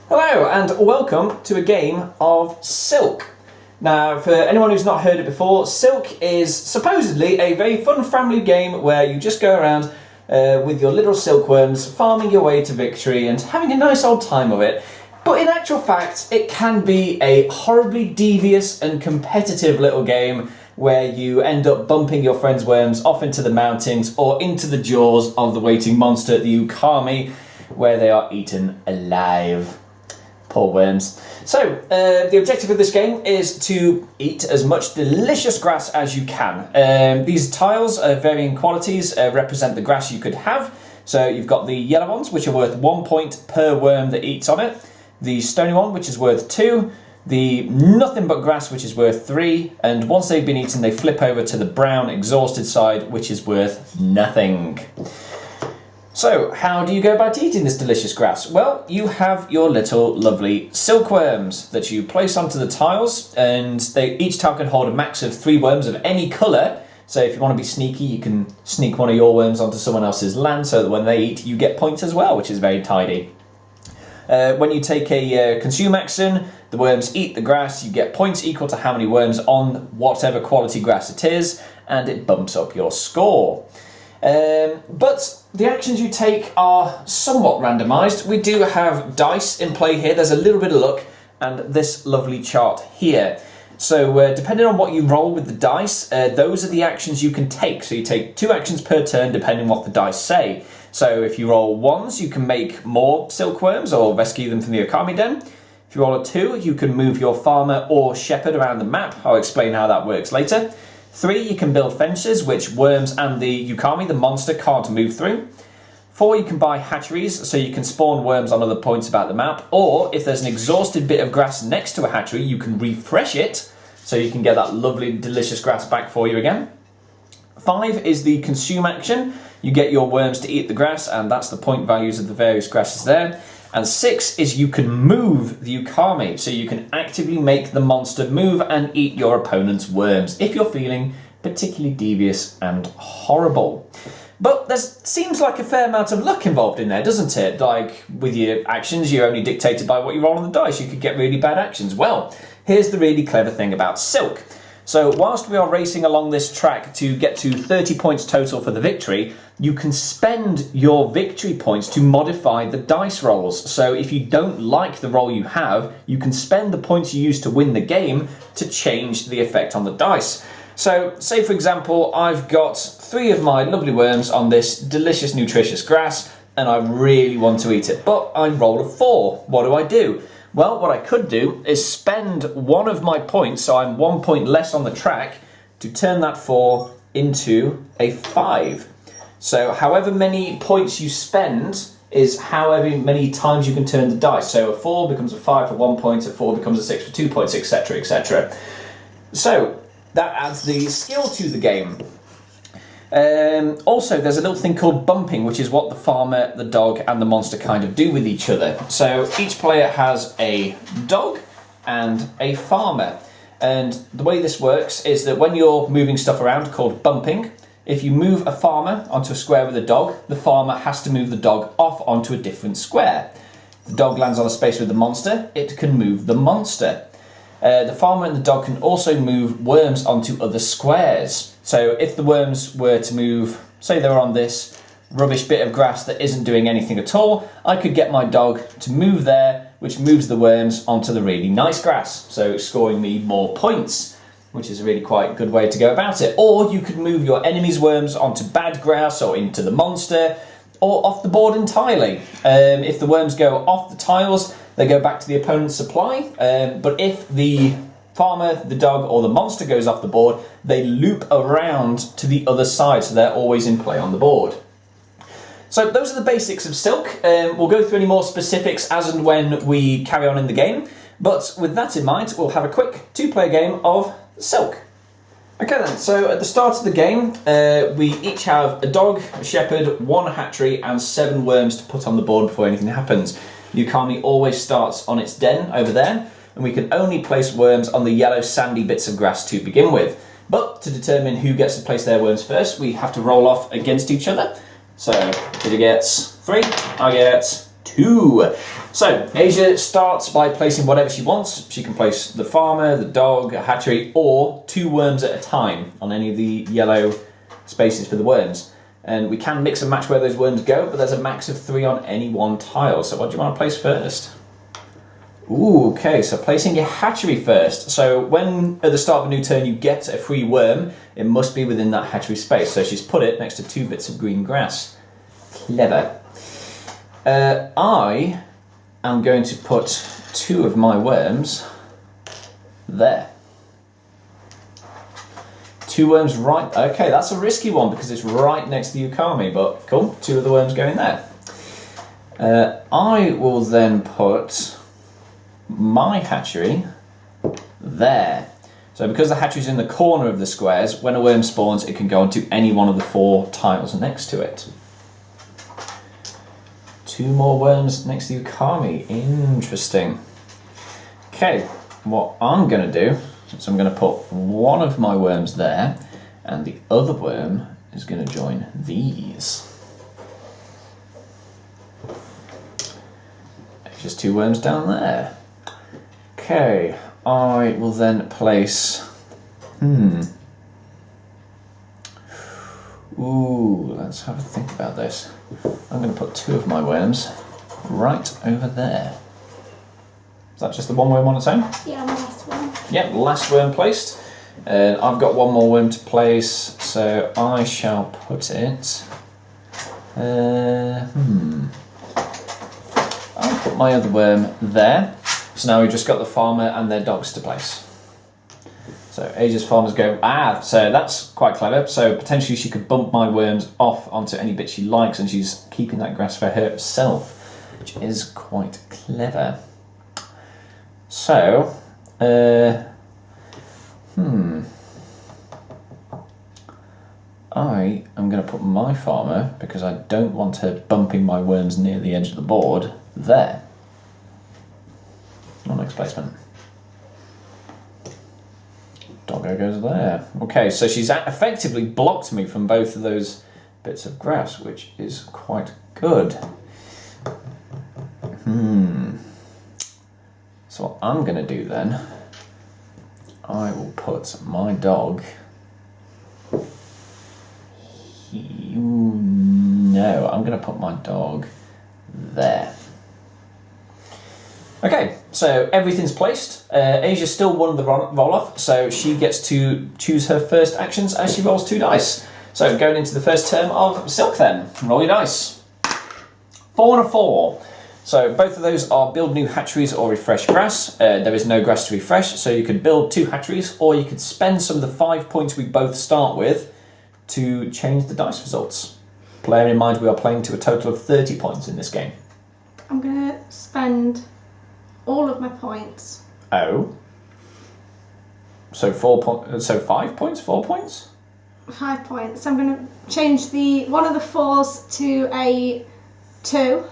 Hello and welcome to a game of Silk. Now, for anyone who's not heard it before, Silk is supposedly a very fun family game where you just go around with your little silkworms, farming your way to victory and having a nice old time of it. But in actual fact, it can be a horribly devious and competitive little game where you end up bumping your friend's worms off into the mountains or into the jaws of the waiting monster, the Ookami, where they are eaten alive. Poor worms. So, the objective of this game is to eat as much delicious grass as you can. These tiles of varying qualities represent the grass you could have. So you've got the yellow ones, which are worth 1 point per worm that eats on it. The stony one, which is worth 2. The nothing but grass, which is worth 3. And once they've been eaten, they flip over to the brown exhausted side, which is worth nothing. So, how do you go about eating this delicious grass? Well, you have your little lovely silkworms that you place onto the tiles, and each tile can hold a max of 3 worms of any colour. So if you want to be sneaky, you can sneak one of your worms onto someone else's land so that when they eat, you get points as well, which is very tidy. When you take a consume action, the worms eat the grass, you get points equal to how many worms on whatever quality grass it is, and it bumps up your score. But the actions you take are somewhat randomised. We do have dice in play here. There's a little bit of luck and this lovely chart here. So depending on what you roll with the dice, those are the actions you can take. So you take 2 actions per turn depending on what the dice say. So if you roll 1s, you can make more silkworms or rescue them from the Ookami den. If you roll a 2, you can move your farmer or shepherd around the map. I'll explain how that works later. 3, you can build fences, which worms and the Ookami, the monster, can't move through. 4, you can buy hatcheries, so you can spawn worms on other points about the map. Or, if there's an exhausted bit of grass next to a hatchery, you can refresh it, so you can get that lovely, delicious grass back for you again. 5 is the consume action. You get your worms to eat the grass, and that's the point values of the various grasses there. And 6 is you can move the Ookami, so you can actively make the monster move and eat your opponent's worms if you're feeling particularly devious and horrible. But there seems like a fair amount of luck involved in there, doesn't it? Like, with your actions, you're only dictated by what you roll on the dice. You could get really bad actions. Well, here's the really clever thing about Silk. So whilst we are racing along this track to get to 30 points total for the victory, you can spend your victory points to modify the dice rolls. So if you don't like the roll you have, you can spend the points you used to win the game to change the effect on the dice. So say for example, I've got 3 of my lovely worms on this delicious, nutritious grass, and I really want to eat it, but I roll a 4. What do? Well, what I could do is spend 1 of my points, so I'm 1 point less on the track, to turn that 4 into a 5. So however many points you spend is however many times you can turn the dice. So a 4 becomes a 5 for 1 point, a 4 becomes a 6 for 2 points, etc, etc. So that adds the skill to the game. Also, there's a little thing called bumping, which is what the farmer, the dog, and the monster kind of do with each other. So each player has a dog and a farmer. And the way this works is that when you're moving stuff around, called bumping, if you move a farmer onto a square with a dog, the farmer has to move the dog off onto a different square. If the dog lands on a space with the monster, it can move the monster. The farmer and the dog can also move worms onto other squares. So if the worms were to move, say they were on this rubbish bit of grass that isn't doing anything at all, I could get my dog to move there, which moves the worms onto the really nice grass, so scoring me more points, which is a really quite good way to go about it. Or you could move your enemy's worms onto bad grass or into the monster, or off the board entirely. If the worms go off the tiles, they go back to the opponent's supply, but if the farmer, the dog, or the monster goes off the board, they loop around to the other side, so they're always in play on the board. So those are the basics of Silk. We'll go through any more specifics as and when we carry on in the game, but with that in mind, we'll have a quick 2-player game of Silk. Okay then, so at the start of the game, we each have a dog, a shepherd, 1 hatchery, and 7 worms to put on the board before anything happens. Ookami always starts on its den over there, and we can only place worms on the yellow sandy bits of grass to begin with. But to determine who gets to place their worms first, we have to roll off against each other. So, Peter gets 3, I get 2. 2. So Asia starts by placing whatever she wants. She can place the farmer, the dog, a hatchery, or 2 worms at a time on any of the yellow spaces for the worms. And we can mix and match where those worms go, but there's a max of 3 on any one tile. So what do you want to place first? Ooh, okay, so placing your hatchery first. So when at the start of a new turn you get a free worm, it must be within that hatchery space. So she's put it next to 2 bits of green grass. Clever. I am going to put 2 of my worms there. 2 worms right, okay, that's a risky one because it's right next to the Ookami, but cool, 2 of the worms going there. I will then put my hatchery there. So because the hatchery's in the corner of the squares, when a worm spawns, it can go onto any one of the 4 tiles next to it. 2 more worms next to the Ookami, interesting. Okay, what I'm gonna do, so I'm going to put 1 of my worms there, and the other worm is going to join these. There's just 2 worms down there. Okay, I will then place... Ooh, let's have a think about this. I'm going to put 2 of my worms right over there. Is that just the 1 worm on its own? Yeah, the last one. Yep, last worm placed. I've got 1 more worm to place, so I shall put it... I'll put my other worm there. So now we've just got the farmer and their dogs to place. So Asia's farmers go, so that's quite clever. So potentially she could bump my worms off onto any bit she likes, and she's keeping that grass for herself, which is quite clever. So, I am going to put my farmer, because I don't want her bumping my worms near the edge of the board, there. Next placement. Doggo goes there. Okay, so she's effectively blocked me from both of those bits of grass, which is quite good. So what I'm going to do then, I will put my dog... No, I'm going to put my dog there. Okay, so everything's placed. Asia still won the roll-off, so she gets to choose her first actions as she rolls 2 dice. So going into the first term of Silk then, roll your dice. 4 and a 4. So both of those are build new hatcheries or refresh grass. There is no grass to refresh, so you could build 2 hatcheries, or you could spend some of the 5 points we both start with to change the dice results. Bear in mind we are playing to a total of 30 points in this game. I'm going to spend all of my points. Oh. So 4 points. So 5 points? 4 points? 5 points. So I'm going to change one of the 4s to a 2.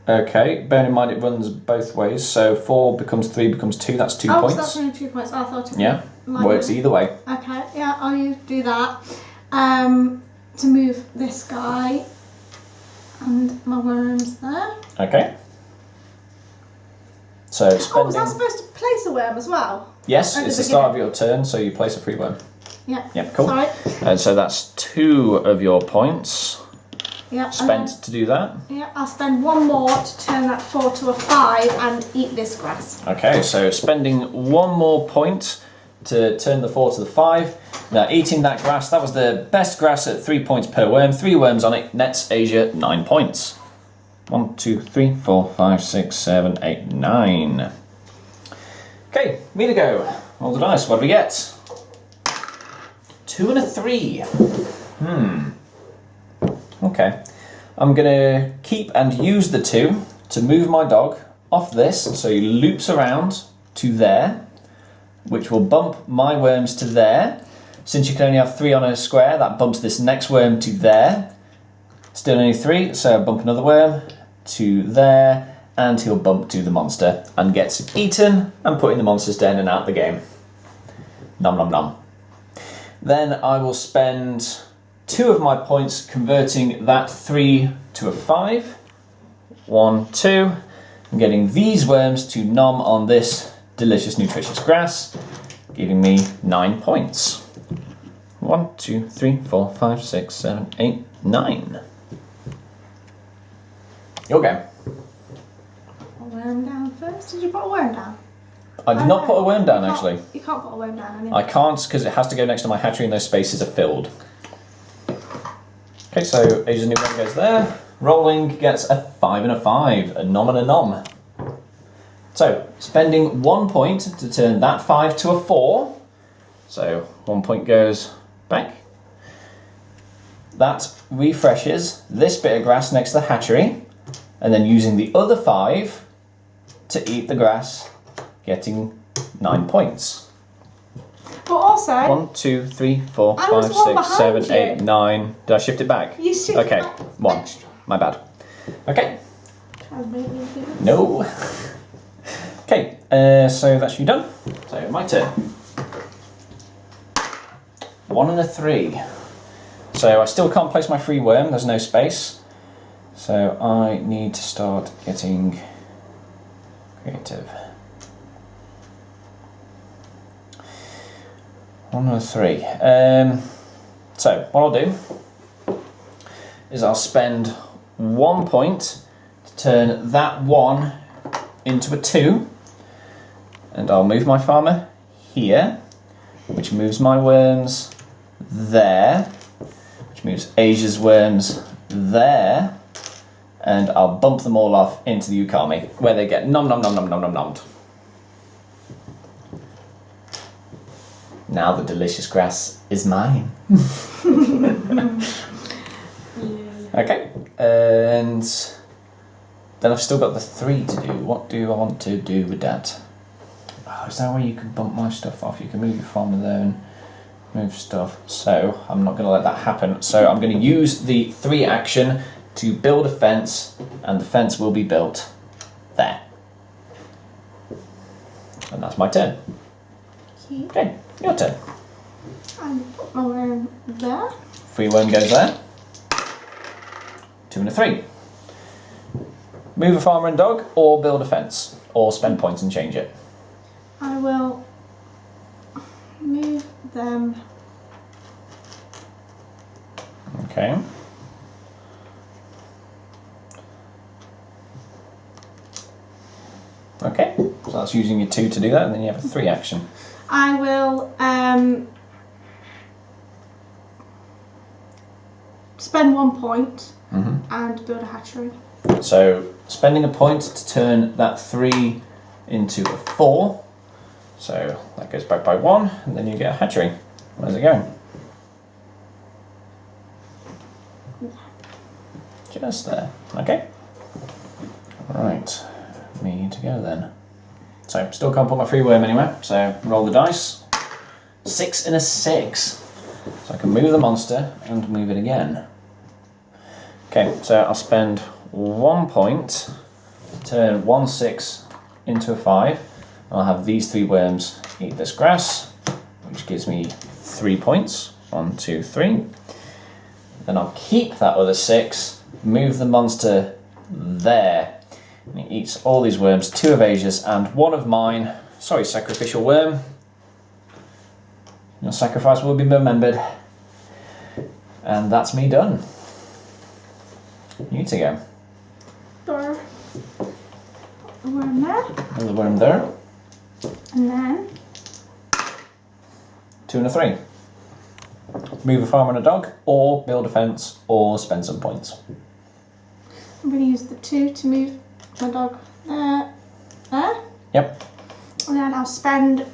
Okay, bear in mind it runs both ways, so 4 becomes 3 becomes 2, that's 2 points. Oh, so that's only 2 points. I thought it works either way. Okay, yeah, I'll do that. To move this guy and my worms there. Okay. So spending... Oh, was I supposed to place a worm as well? Yes, it's the start of your turn, so you place a free worm. Yeah. Yep, cool. Sorry. And so that's 2 of your points. Yeah, spent to do that. Yeah, I'll spend 1 more to turn that 4 to a 5 and eat this grass. Okay, so spending 1 more point to turn the 4 to the 5. Now eating that grass, that was the best grass at 3 points per worm. 3 worms on it, nets Asia 9 points. 1, 2, 3, 4, 5, 6, 7, 8, 9. Okay, me to go. Roll the dice, what do we get? 2 and a 3. Okay, I'm going to keep and use the 2 to move my dog off this, so he loops around to there, which will bump my worms to there. Since you can only have 3 on a square, that bumps this next worm to there. Still only 3, so I bump another worm to there, and he'll bump to the monster and gets eaten and put in the monster's den and out the game. Nom nom nom. Then I will spend 2 of my points converting that 3 to a 5. 1, 2. I'm getting these worms to nom on this delicious, nutritious grass, giving me 9 points. 1, 2, 3, 4, 5, 6, 7, 8, 9. Your go. Put a worm down first. Did you put a worm down? I did not put a worm down, You can't- actually. You can't put a worm down anyway. I can't because it has to go next to my hatchery and those spaces are filled. Okay, so Asia's new worm goes there. Rolling gets a 5 and a 5, a nom and a nom. So, spending 1 point to turn that 5 to a 4. So, 1 point goes back. That refreshes this bit of grass next to the hatchery, and then using the other 5 to eat the grass, getting 9 points. But also, 1, 2, 3, 4, I was 5, one 6, 7, behind 8, 9. Did I shift it back? you shifted Okay, back 1. extra. My bad. Okay. Try and make me do this. No. Okay, so that's you done. So my turn. 1 and a 3. So I still can't place my free worm, there's no space. So I need to start getting creative. 1 and a 3. So what I'll do is I'll spend 1 point to turn that 1 into a 2, and I'll move my farmer here, which moves my worms there, which moves Asia's worms there, and I'll bump them all off into the Ookami, where they get nom nom nom nom nom nom nommed. Now the delicious grass is mine. Okay, and then I've still got the 3 to do. What do I want to do with that? Oh, is that where you can bump my stuff off? You can move your farmer there and move stuff. So I'm not going to let that happen. So I'm going to use the 3 action to build a fence, and the fence will be built there. And that's my turn. Okay, your turn. And put my worm there. Free worm goes there. 2 and a 3. Move a farmer and dog, or build a fence, or spend points and change it. I will move them. Okay. Okay, so that's using your 2 to do that, and then you have a 3 action. I will spend 1 point and build a hatchery. So, spending a point to turn that 3 into a 4. So, that goes back by 1, and then you get a hatchery. Where's it going? Just there. Okay. Right. Me to go then. So, still can't put my free worm anywhere, so roll the dice. 6 and a 6. So I can move the monster and move it again. Okay, so I'll spend 1 point, turn 1 6 into a 5, and I'll have these 3 worms eat this grass, which gives me 3 points. 1, 2, 3. Then I'll keep that other 6, move the monster there, and he eats all these worms, 2 of Asia's and 1 of mine. Sorry, sacrificial worm. Your sacrifice will be remembered. And that's me done. You to go. Or put the worm there. Another worm there. And then 2 and a 3. Move a farm and a dog, or build a fence, or spend some points. I'm going to use the 2 to move my dog there. Yep. And then I'll spend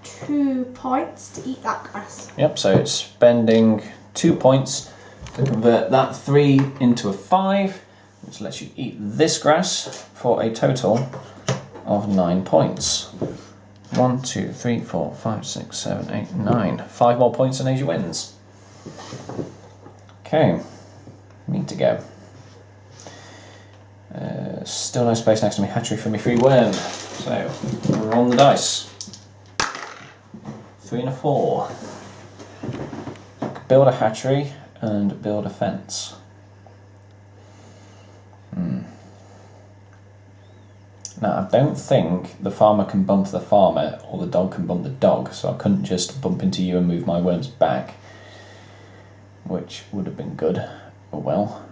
2 points to eat that grass. Yep, so it's spending 2 points to convert that 3 into a 5, which lets you eat this grass for a total of 9 points. 1, 2, 3, 4, 5, 6, 7, 8, 9. 5 more points and Asia wins. Okay, me to go. Still no space next to me hatchery for me free worm. So, roll the dice. 3 and a 4. Build a hatchery and build a fence. Now, I don't think the farmer can bump the farmer or the dog can bump the dog, so I couldn't just bump into you and move my worms back, which would have been good. Oh well.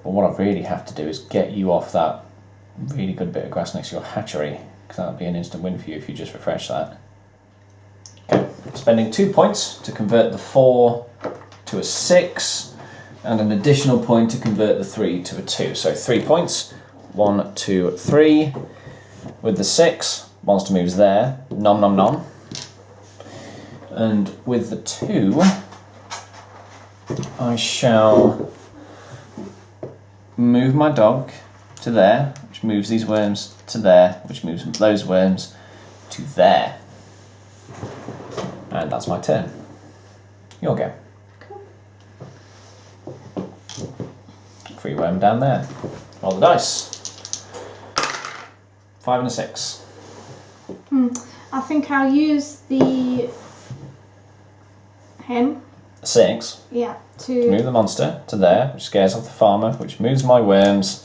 But what I really have to do is get you off that really good bit of grass next to your hatchery, because that would be an instant win for you if you just refresh that. Okay, spending 2 points to convert the 4 to a 6, and an additional point to convert the 3 to a 2. So 3 points, 1, 2, 3. With the 6, monster moves there, nom nom nom. And with the 2, I shall move my dog to there, which moves these worms to there, which moves those worms to there. And that's my turn. Your go. Cool. Free worm down there. Roll the dice. 5 and a 6. I think I'll use him. 6. Yeah. Move the monster to there, which scares off the farmer, which moves my worms,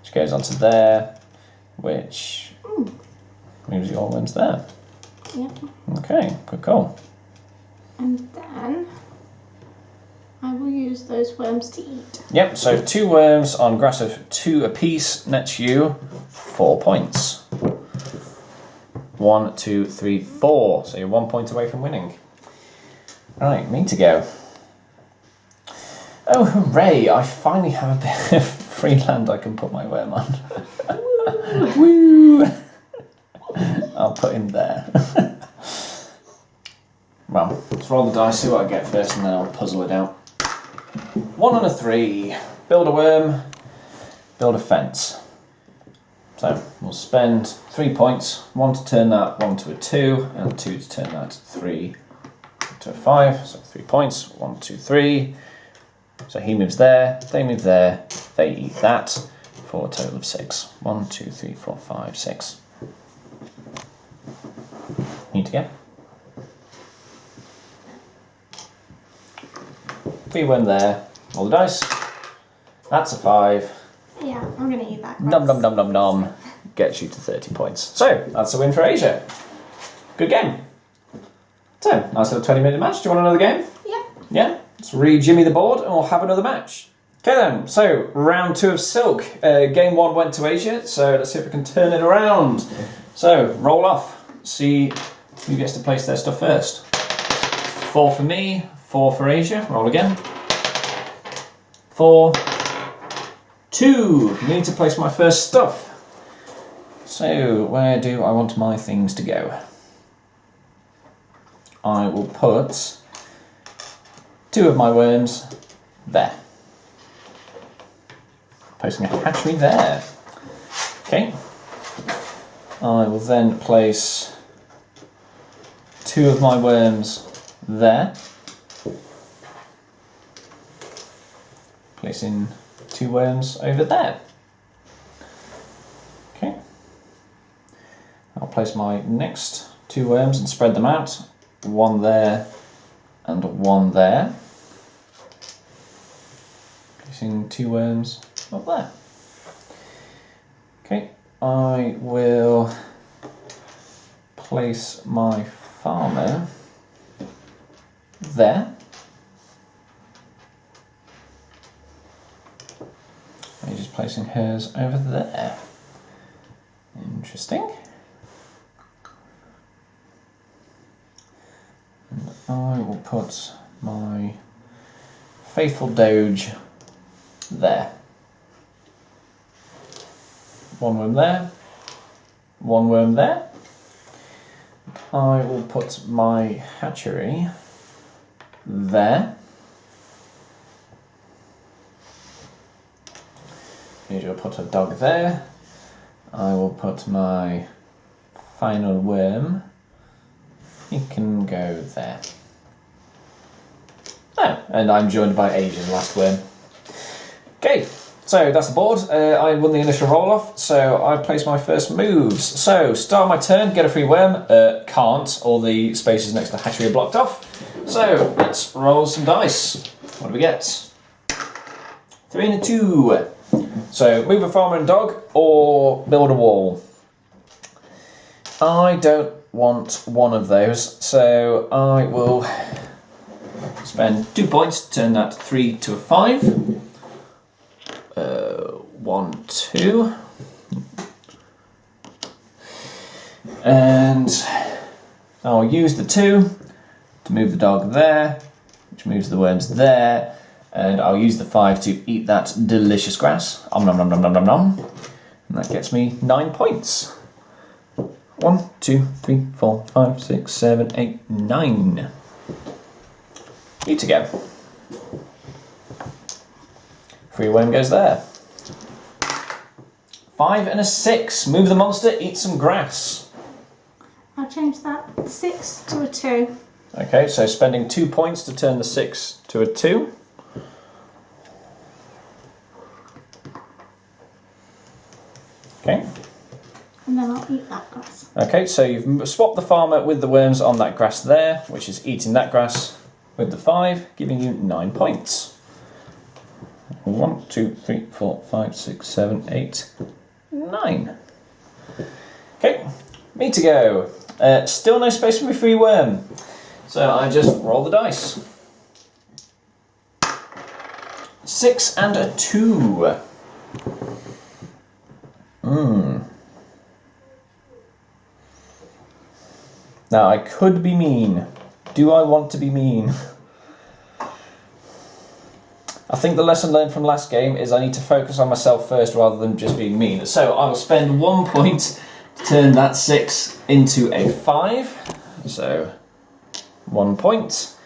which goes onto there, which moves your worms there. Yeah. Okay, good call. And then I will use those worms to eat. Yep, so 2 worms on grass of 2 apiece nets you 4 points. 1, 2, 3, 4. So you're 1 point away from winning. Right, me to go. Oh, hooray! I finally have a bit of free land I can put my worm on. Woo! I'll put him there. Well, let's roll the dice, see what I get first, and then I'll puzzle it out. 1 and a 3. Build a worm, build a fence. So we'll spend 3 points, 1 to turn that 1 to a 2, and 2 to turn that 3 to a 5. So 3 points, 1, 2, 3. So he moves there, they move there, they eat that, for a total of 6. 1, 2, 3, 4, 5, 6. Need to get. Free worm there, roll the dice. That's a 5. Yeah, I'm going to eat that. Nom nom nom nom nom. Gets you to 30 points. So, that's a win for Asia. Good game. So, nice little 20-minute match. Do you want another game? Yeah. Yeah? Let's re-jimmy the board and we'll have another match. Okay then, so round 2 of Silk. Game 1 went to Asia, so let's see if we can turn it around. So, roll off. See who gets to place their stuff first. 4 for me, 4 for Asia. Roll again. 4, 2. Need to place my first stuff. So, where do I want my things to go? I will put 2 of my worms there. Placing a hatchery there. Okay. I will then place 2 of my worms there. Placing 2 worms over there. Okay. I'll place my next 2 worms and spread them out. 1 there and 1 there. Placing 2 worms up there. Okay, I will place my farmer there. I'm just placing hers over there. Interesting. And I will put my faithful doge there. 1 worm there. 1 worm there. I will put my hatchery there. Maybe I'll put a dog there. I will put my final worm. He can go there. Oh, and I'm joined by Asia's last worm. Okay, so that's the board. I won the initial roll-off, so I place my first moves. So, start my turn, get a free worm. Can't, all the spaces next to the hatchery are blocked off. So, let's roll some dice. What do we get? 3 and a 2. So move a farmer and dog or build a wall. I don't want one of those, so I will spend 2 points to turn that 3 to a 5. 1, 2. And I'll use the 2 to move the dog there, which moves the worms there. And I'll use the 5 to eat that delicious grass. Om nom nom nom nom nom nom. And that gets me 9 points. 1, 2, 3, 4, 5, 6, 7, 8, 9. You to go. Free worm goes there. 5 and a 6. Move the monster, eat some grass. I'll change that 6 to a 2. Okay, so spending 2 points to turn the 6 to a 2. Okay. And then I'll eat that grass. Okay, so you've swapped the farmer with the worms on that grass there, which is eating that grass with the 5, giving you 9 points. 1, 2, 3, 4, 5, 6, 7, 8, 9. Okay, me to go. Still no space for my free worm. So I just roll the dice. 6 and a 2. Now I could be mean. Do I want to be mean? I think the lesson learned from last game is I need to focus on myself first rather than just being mean. So I will spend 1 point to turn that 6 into a 5. So 1 point.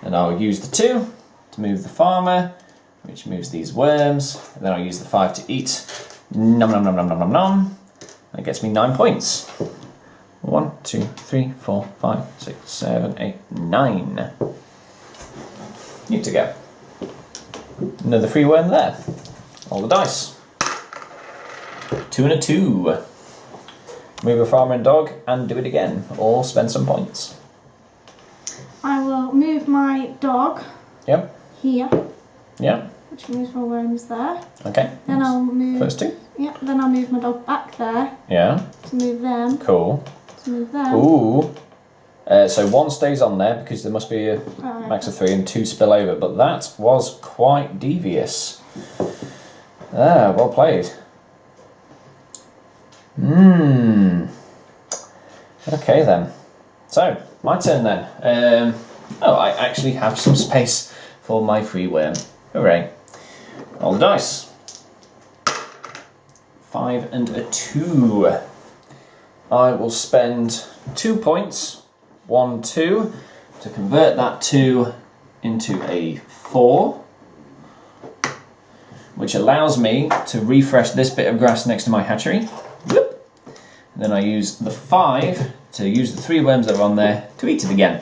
And I'll use the 2 to move the farmer, which moves these worms. And then I'll use the 5 to eat. Nom nom nom nom nom nom nom. That gets me 9 points. 1, 2, 3, 4, 5, 6, 7, 8, 9. Need to go. Another free worm there. Roll the dice. 2 and a 2. Move a farmer and dog and do it again, or spend some points. I will move my dog Yep. here, Yep. which moves my worms there. Okay. Then I'll move. First 2. Yeah. Then I'll move my dog back there Yeah. to move them. Cool. To move them. Ooh. So 1 stays on there because there must be a max of 3 and 2 spill over, but that was quite devious. Ah, well played. Okay then. So, my turn then. I actually have some space for my free worm. Hooray. Roll the dice. 5 and a 2. I will spend 2 points. 1, 2, to convert that 2 into a 4, which allows me to refresh this bit of grass next to my hatchery. Whoop. And then I use the 5 to use the 3 worms that are on there to eat it again,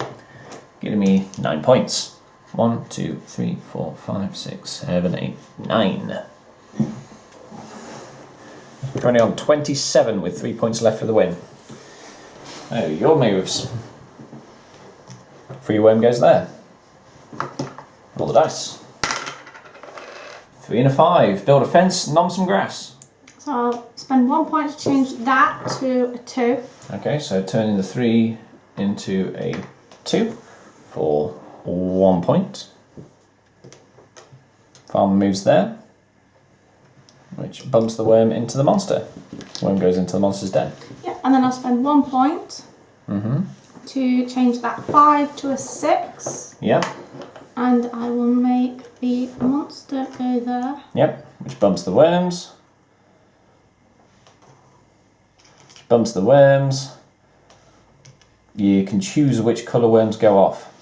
giving me 9 points. 1, 2, 3, 4, 5, 6, 7, 8, 9. Currently on 27 with 3 points left for the win. Oh, your moves. Free worm goes there. Roll the dice. 3 and a 5. Build a fence, nom some grass. So I'll spend 1 point to change that to a 2. Okay, so turning the 3 into a 2 for 1 point. Farmer moves there, which bumps the worm into the monster. Worm goes into the monster's den. Yeah, and then I'll spend 1 point to change that 5 to a 6. Yep. And I will make the monster go there. Yep, which bumps the worms. Bumps the worms. You can choose which colour worms go off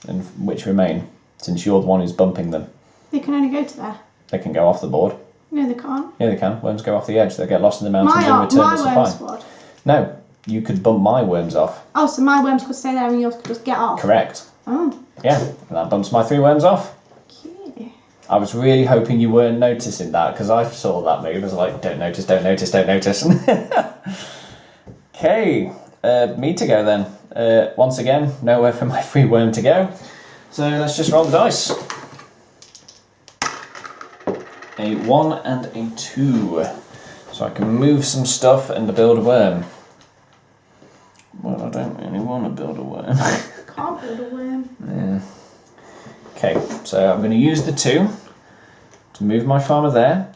and which remain, since you're the one who's bumping them. They can only go to there. They can go off the board. No, they can't. Yeah, they can. Worms go off the edge. They get lost in the mountains and return My to worm supply. squad. No, you could bump my worms off. Oh, so my worms could stay there and yours could just get off. Correct. Oh. Yeah, and that bumps my 3 worms off. Okay. I was really hoping you weren't noticing that, because I saw that move. I was like, don't notice, don't notice, don't notice. Okay, me to go then. Once again, nowhere for my free worm to go. So let's just roll the dice. a 1 and a 2. So I can move some stuff and build a worm. Well, I don't really want to build a worm. Can't build a worm. Yeah. Okay, so I'm going to use the 2 to move my farmer there,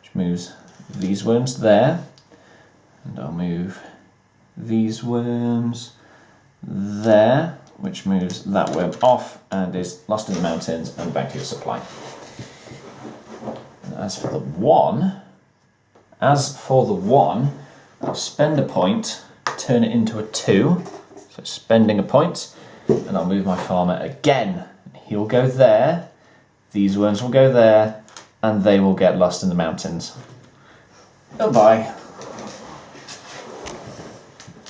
which moves these worms there. And I'll move these worms there, which moves that worm off and is lost in the mountains and back to your supply. And as for the 1, I'll spend a point, turn it into a 2, so spending a point, and I'll move my farmer again. He'll go there, these worms will go there, and they will get lost in the mountains. Goodbye.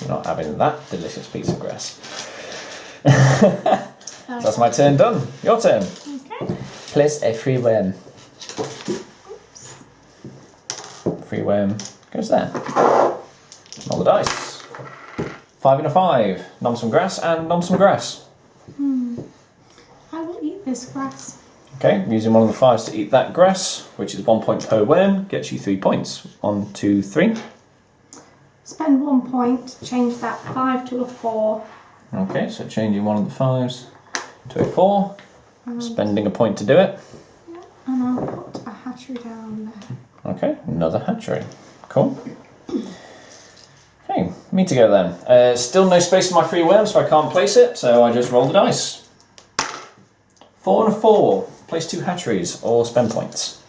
You're not having that delicious piece of grass. That's my turn done. Your turn. Okay. Place a free worm. Free worm goes there. Roll the dice. 5 and a 5. Nom some grass and nom some grass. I will eat this grass. Okay, using one of the 5s to eat that grass, which is 1 point per worm, gets you 3 points. 1, 2, 3. Spend 1 point, change that 5 to a 4. Okay, so changing one of the 5s to a 4. Spending a point to do it. Yeah, and I'll put a hatchery down there. Okay, another hatchery. Cool. Okay, me to go then. Still no space in my free worm, so I can't place it, so I just roll the dice. 4 and a 4. Place 2 hatcheries, or spend points.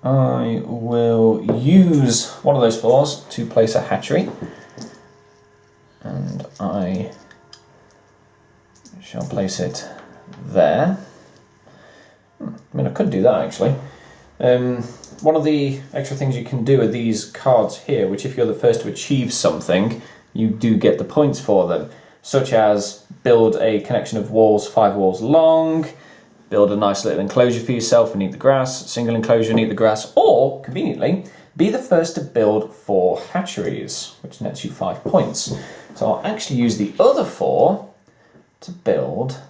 I will use one of those 4s to place a hatchery. And I shall place it there. I mean, I could do that actually. One of the extra things you can do are these cards here, which if you're the first to achieve something, you do get the points for them, such as build a connection of walls 5 walls long, build a nice little enclosure for yourself and eat the grass, single enclosure and eat the grass, or, conveniently, be the first to build 4 hatcheries, which nets you 5 points. So I'll actually use the other 4 to build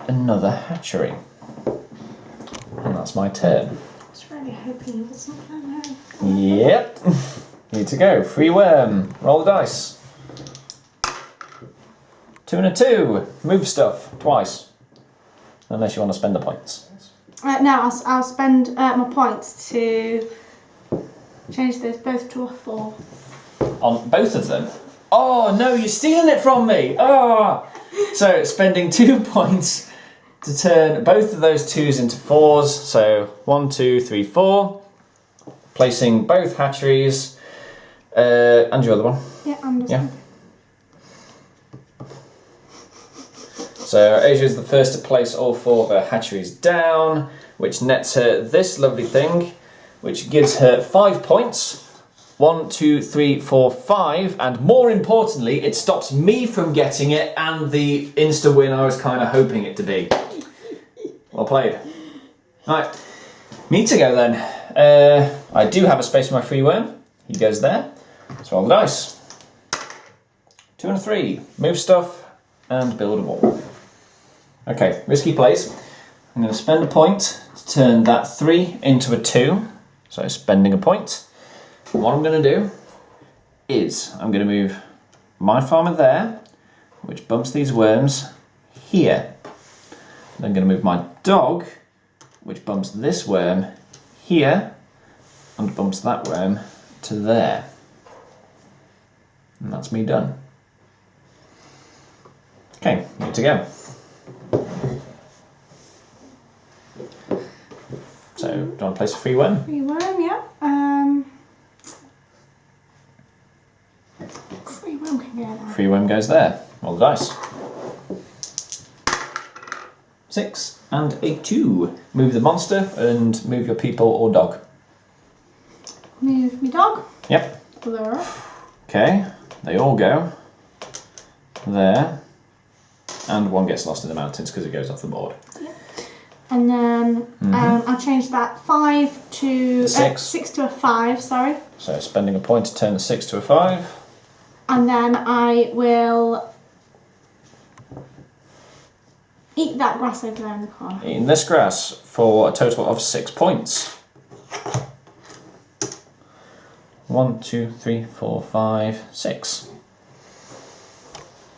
another hatchery. And that's my turn. I was really hoping you wasn't going to. Yep. Need to go. Free worm. Roll the dice. 2 and a 2. Move stuff twice. Unless you want to spend the points. No, I'll spend my points to change those both to a 4. On both of them? Oh no, you're stealing it from me! Oh! So, spending 2 points to turn both of those 2s into 4s. So, 1, 2, 3, 4. Placing both hatcheries. And your other one. Yeah, I'm just. Yeah. So Asia's the first to place all 4 of her hatcheries down, which nets her this lovely thing, which gives her 5 points. 1, 2, 3, 4, 5, and more importantly, it stops me from getting it and the insta win I was kind of hoping it to be. Well played. Right, me to go then. I do have a space for my free worm. He goes there. So roll the dice. 2 and a 3. Move stuff and build a wall. Okay, risky place. I'm going to spend a point to turn that 3 into a 2. So spending a point. And what I'm going to do is I'm going to move my farmer there, which bumps these worms here. And I'm going to move my dog, which bumps this worm here, and bumps that worm to there. And that's me done. Okay, need to go. So, do you want to place a free worm? Free worm, yeah. Free worm can go there. Free worm goes there. Roll the dice. 6 and a 2. Move the monster and move your people or dog. Move me dog. Yep. There. Okay, they all go there. And one gets lost in the mountains because it goes off the board. Yeah. And then I'll change that 5 to 6 to a 5, sorry. So spending a point to turn the 6 to a 5. And then I will eat that grass over there in the corner. Eating this grass for a total of 6 points. 1, 2, 3, 4, 5, 6.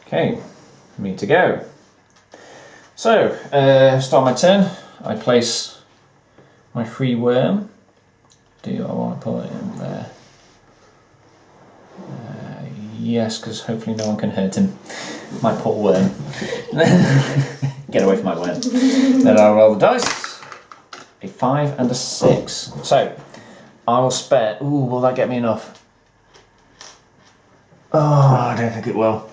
Okay, me to go. So, start my turn. I place my free worm. Do I want to put it in there? Yes, because hopefully no one can hurt him. My poor worm. Get away from my worm. Then I'll roll the dice. A 5 and a 6. So, I will spare. Ooh, will that get me enough? Oh, I don't think it will.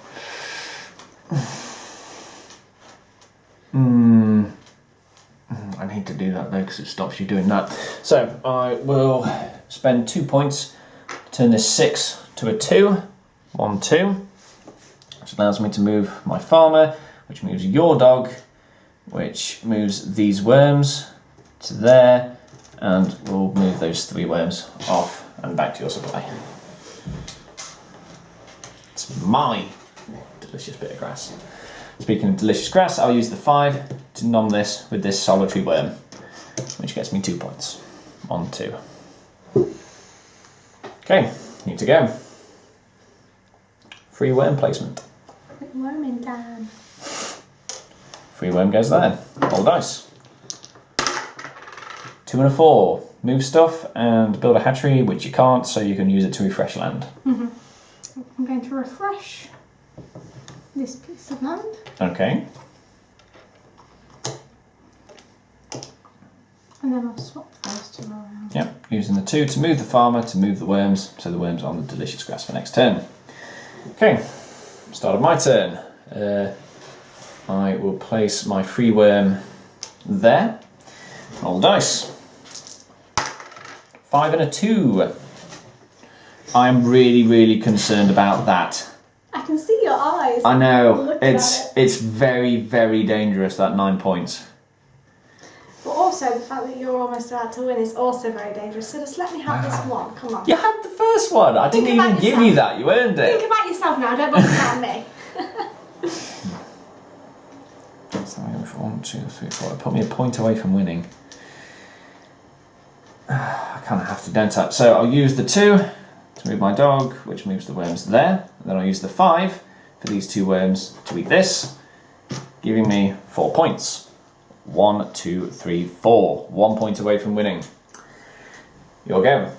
I need to do that though because it stops you doing that. So I will spend 2 points, turn this 6 to a 2. 1, 2. Which allows me to move my farmer, which moves your dog, which moves these worms to there, and we'll move those 3 worms off and back to your supply. It's my delicious bit of grass. Speaking of delicious grass, I'll use the 5 to nom this with this solitary worm, which gets me 2 points. 1, 2. Okay, need to go. Free worm placement. Worming time. Free worm goes there. Roll dice. 2 and a 4. Move stuff and build a hatchery, which you can't, so you can use it to refresh land. I'm going to refresh this piece of land. Okay. And then I'll swap those 2 around. Yep, using the 2 to move the farmer, to move the worms, so the worms are on the delicious grass for next turn. Okay, start of my turn. I will place my free worm there. Roll dice. 5 and a 2. I'm really concerned about that. I can see your eyes. I know, Looking it's very dangerous, that 9 points. But also the fact that you're almost about to win is also very dangerous. So just let me have this one. Come on. You had the first one. I didn't even give you that. You earned it. Think about yourself now. Don't bother about me. So 1, 2, 3, 4. It put me a point away from winning. I kind of have to, don't I? So I'll use the 2 to move my dog, which moves the worms there. And then I'll use the 5 for these 2 worms to eat this, giving me 4 points. 1, 2, 3, 4. 1 point away from winning. Your go.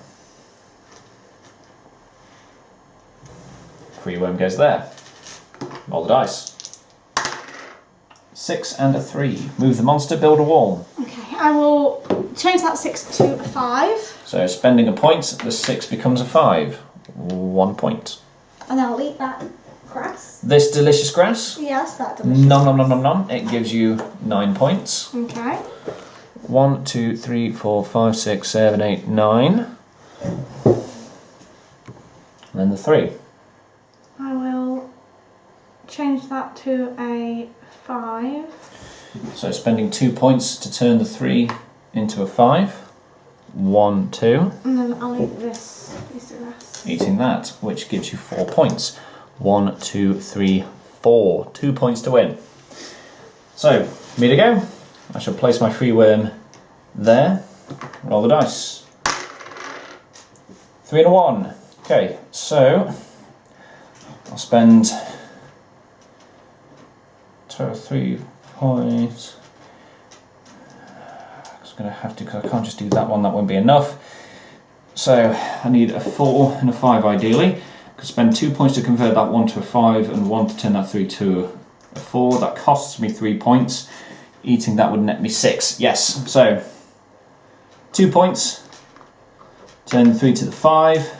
Free worm goes there. Roll the dice. 6 and a 3. Move the monster, build a wall. Okay, I will change that 6 to a 5. So spending a point, the 6 becomes a 5. 1 point. And I'll eat that grass. This delicious grass. Yes, that delicious. Nom. It gives you 9 points. Okay. 1, 2, 3, 4, 5, 6, 7, 8, 9. And then the 3. I will change that to a 5. So spending 2 points to turn the 3 into a 5. 1, 2. And then I'll eat this piece of grass. Eating that, which gives you 4 points. 1, 2, 3, 4. 2 points to win. So, me to go. I shall place my free worm there. Roll the dice. 3 and a 1. Okay, so I'll spend 2 or 3 points. I'm going to have to, because I can't just do that one, that won't be enough. So I need a 4 and a 5 ideally. I could spend 2 points to convert that 1 to a 5 and 1 to turn that 3 to a 4. That costs me 3 points. Eating that would net me 6. Yes, so 2 points. Turn the 3 to the 5.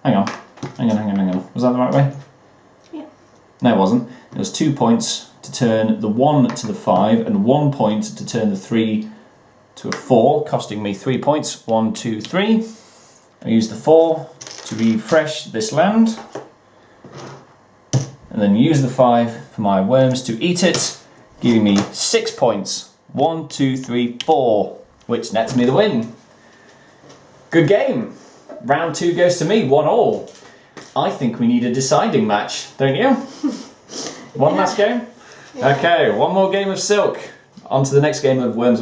Hang on. Was that the right way? Yeah. No, it wasn't. It was 2 points to turn the 1 to the 5 and 1 point to turn the 3 to a 4, costing me 3 points. 1, 2, 3. I use the 4 to refresh this land. And then use the 5 for my worms to eat it, giving me 6 points. 1, 2, 3, 4, which nets me the win. Good game. Round 2 goes to me, 1-1. I think we need a deciding match, don't you? One last game? Yeah. Okay, one more game of Silk. On to the next game of Worms.